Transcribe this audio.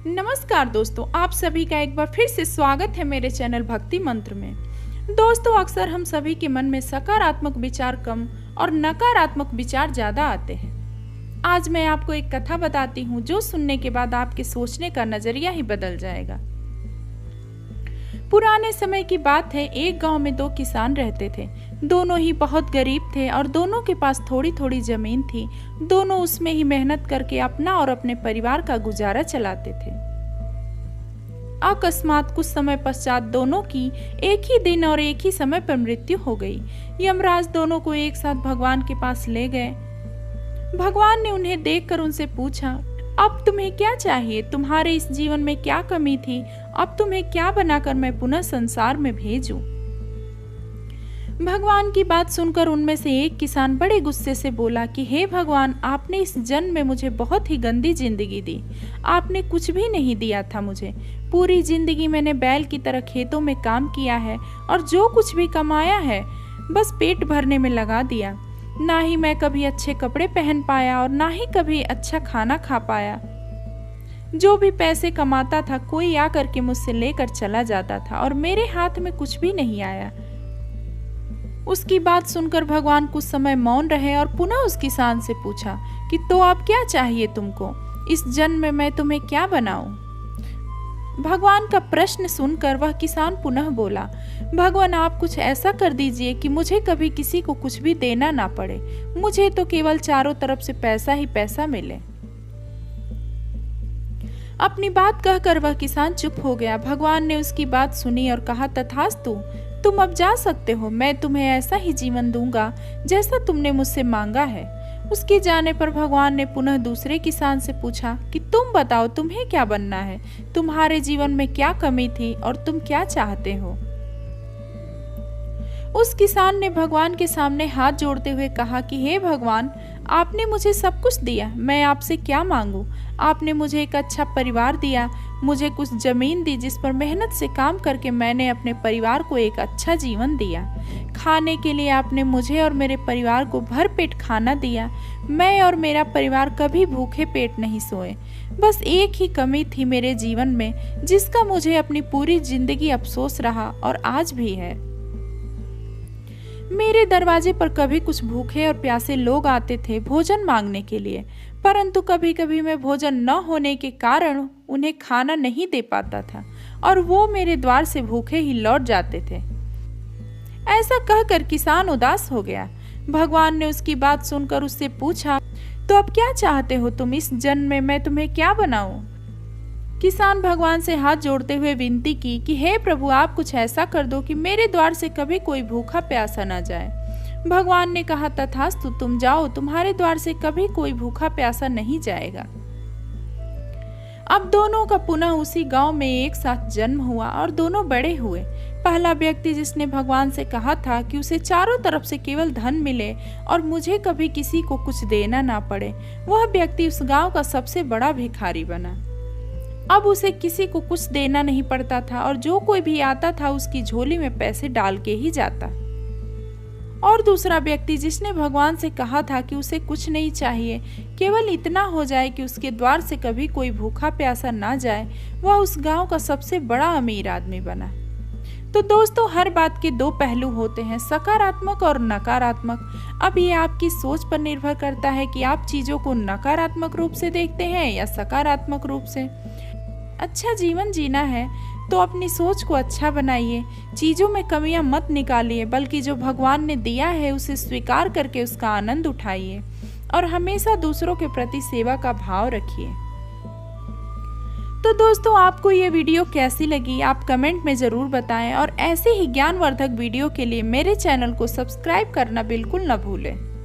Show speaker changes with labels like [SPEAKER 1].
[SPEAKER 1] नमस्कार दोस्तों, आप सभी का एक बार फिर से स्वागत है मेरे चैनल भक्ति मंत्र में। दोस्तों, अक्सर हम सभी के मन में सकारात्मक विचार कम और नकारात्मक विचार ज़्यादा आते हैं। आज मैं आपको एक कथा बताती हूँ जो सुनने के बाद आपके सोचने का नजरिया ही बदल जाएगा। पुराने समय की बात है, एक गांव में दो किसान रहते थे। दोनों ही बहुत गरीब थे और दोनों के पास थोड़ी थोड़ी जमीन थी। दोनों उसमें ही मेहनत करके अपना और अपने परिवार का गुजारा चलाते थे। अकस्मात कुछ समय पश्चात दोनों की एक ही दिन और एक ही समय पर मृत्यु हो गई। यमराज दोनों को एक साथ भगवान के पास ले गए। भगवान ने उन्हें देखकर उनसे पूछा, अब तुम्हें क्या चाहिए? तुम्हारे इस जीवन में क्या कमी थी? अब तुम्हें क्या बनाकर मैं पुनः संसार में भेजूं? भगवान की बात सुनकर उनमें से एक किसान बड़े गुस्से से बोला कि हे भगवान, आपने इस जन्म में मुझे बहुत ही गंदी जिंदगी दी। आपने कुछ भी नहीं दिया था मुझे। पूरी जिंदगी मैंने बैल की तरह खेतों में काम किया है और जो कुछ भी कमाया है बस पेट भरने में लगा दिया। ना ही मैं कभी अच्छे कपड़े पहन पाया और ना ही कभी अच्छा खाना खा पाया। जो भी पैसे कमाता था कोई आकर के मुझसे लेकर चला जाता था और मेरे हाथ में कुछ भी नहीं आया। उसकी बात सुनकर भगवान कुछ समय मौन रहे और पुनः उस किसान से पूछा कि तो अब क्या चाहिए तुमको? इस जन्म में मैं तुम्हें क्या बनाऊं? भगवान का प्रश्न सुनकर वह किसान पुनः बोला, भगवान आप कुछ ऐसा कर दीजिए कि मुझे कभी किसी को कुछ भी देना ना पड़े। मुझे तो केवल चारों तरफ से पैसा ही पैसा मिले। अपनी बात कहकर वह किसान चुप हो गया। भगवान ने उसकी बात सुनी और कहा, तथास्तु, तुम अब जा सकते हो। मैं तुम्हें ऐसा ही जीवन दूंगा जैसा तुमने मुझसे मांगा है। उसके जाने पर भगवान ने पुनः दूसरे किसान से पूछा कि तुम बताओ, तुम्हें क्या बनना है? तुम्हारे जीवन में क्या कमी थी और तुम क्या चाहते हो? उस किसान ने भगवान के सामने हाथ जोड़ते हुए कहा कि हे भगवान, आपने मुझे सब कुछ दिया, मैं आपसे क्या मांगू? आपने मुझे एक अच्छा परिवार दिया, मुझे कुछ जमीन दी जिस पर मेहनत से काम करके मैंने अपने परिवार को एक अच्छा जीवन दिया। खाने के लिए आपने मुझे और मेरे परिवार को भरपेट खाना दिया। मैं और मेरा परिवार कभी भूखे पेट नहीं सोए। बस एक ही कमी थी मेरे जीवन में जिसका मुझे अपनी पूरी जिंदगी अफसोस रहा और आज भी है। मेरे दरवाजे पर कभी कुछ भूखे और प्यासे लोग आते थे भोजन मांगने के लिए, परंतु कभी कभी मैं भोजन न होने के कारण उन्हें खाना नहीं दे पाता था और वो मेरे द्वार से भूखे ही लौट जाते थे। ऐसा कहकर किसान उदास हो गया। भगवान ने उसकी बात सुनकर उससे पूछा, तो अब क्या चाहते हो तुम? इस जन्म में मैं तुम्हें क्या बनाऊं? किसान भगवान से हाथ जोड़ते हुए विनती की कि हे प्रभु, आप कुछ ऐसा कर दो कि मेरे द्वार से कभी कोई भूखा प्यासा ना जाए। भगवान ने कहा, तथास्तु, तुम जाओ, तुम्हारे द्वार से कभी कोई भूखा प्यासा नहीं जाएगा। अब दोनों का पुनः उसी गांव में एक साथ जन्म हुआ और दोनों बड़े हुए। पहला व्यक्ति जिसने भगवान से कहा था कि उसे चारों तरफ से केवल धन मिले और मुझे कभी किसी को कुछ देना ना पड़े, वह व्यक्ति उस गांव का सबसे बड़ा भिखारी बना। अब उसे किसी को कुछ देना नहीं पड़ता था और जो कोई भी आता था उसकी झोली में पैसे डाल के ही जाता। और दूसरा व्यक्ति जिसने भगवान से कहा था कि उसे कुछ नहीं चाहिए, केवल इतना हो जाए कि उसके द्वार से कभी कोई भूखा प्यासा ना जाए, वह उस गांव का सबसे बड़ा अमीर आदमी बना। तो दोस्तों, हर बात के दो पहलू होते हैं, सकारात्मक और नकारात्मक। अब ये आपकी सोच पर निर्भर करता है कि आप चीजों को नकारात्मक रूप से देखते हैं या सकारात्मक रूप से। अच्छा जीवन जीना है तो अपनी सोच को अच्छा बनाइए, चीजों में कमियां मत निकालिए, बल्कि जो भगवान ने दिया है उसे स्वीकार करके उसका आनंद उठाइए और हमेशा दूसरों के प्रति सेवा का भाव रखिए। तो दोस्तों, आपको ये वीडियो कैसी लगी आप कमेंट में ज़रूर बताएं और ऐसे ही ज्ञानवर्धक वीडियो के लिए मेरे चैनल को सब्सक्राइब करना बिल्कुल न भूलें।